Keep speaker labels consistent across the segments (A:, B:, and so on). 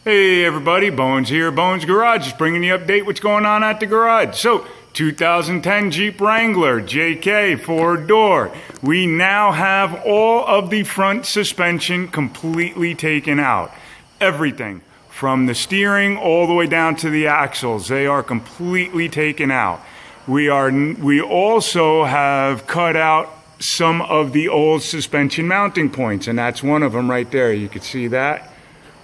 A: Hey everybody, Bones here, Bones Garage, just bringing you update what's going on at the garage. So, 2010 Jeep Wrangler JK 4-door. We now have all of the front suspension completely taken out. Everything, from the steering all the way down to the axles, they are completely taken out. We also have cut out some of the old suspension mounting points, and that's one of them right there. You can see that,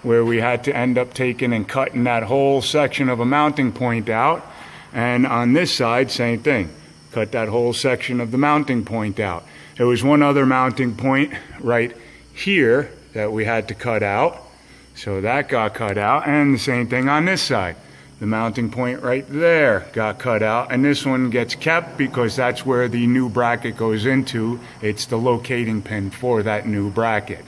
A: where we had to end up taking and cutting that whole section of a mounting point out. And on this side, same thing. Cut that whole section of the mounting point out. There was one other mounting point right here that we had to cut out. So that got cut out, and the same thing on this side. The mounting point right there got cut out, and this one gets kept because that's where the new bracket goes into. It's the locating pin for that new bracket.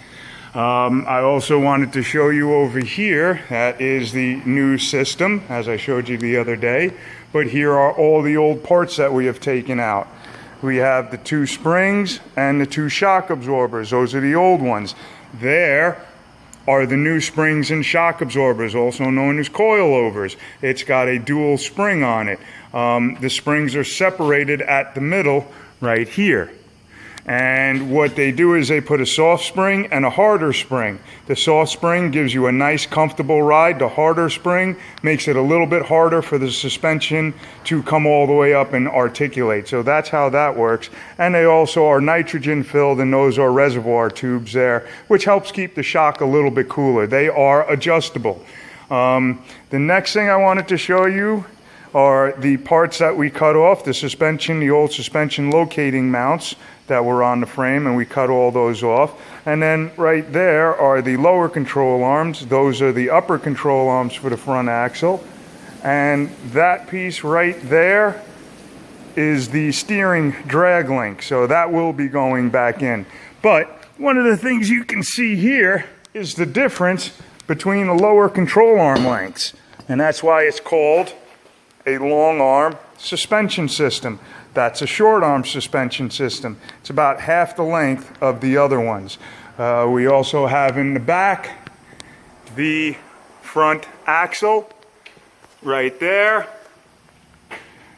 A: I also wanted to show you over here, that is the new system, as I showed you the other day. But here are all the old parts that we have taken out. We have the 2 springs and the 2 shock absorbers. Those are the old ones. There are the new springs and shock absorbers, also known as coilovers. It's got a dual spring on it. The springs are separated at the middle right here. And what they do is they put a soft spring and a harder spring. The soft spring gives you a nice comfortable ride. The harder spring makes it a little bit harder for the suspension to come all the way up and articulate. So that's how that works. And they also are nitrogen filled, and those are reservoir tubes there, which helps keep the shock a little bit cooler. They are adjustable. The next thing I wanted to show you are the parts that we cut off, the suspension, the old suspension locating mounts that were on the frame, and we cut all those off. And then right there are the lower control arms. Those are the upper control arms for the front axle. And that piece right there is the steering drag link. So that will be going back in. But one of the things you can see here is the difference between the lower control arm lengths. And that's why it's called a long arm suspension system. That's a short arm suspension system. It's about half the length of the other ones. We also have in the back the front axle right there.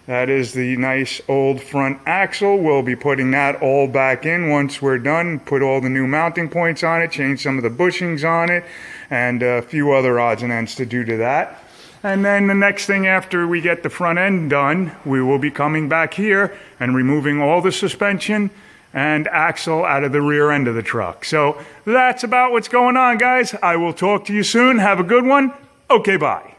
A: That is the nice old front axle. We'll be putting that all back in once we're done. Put all the new mounting points on it, change some of the bushings on it, and a few other odds and ends to do to that. And then the next thing after we get the front end done, we will be coming back here and removing all the suspension and axle out of the rear end of the truck. So that's about what's going on, guys. I will talk to you soon. Have a good one. Okay, bye.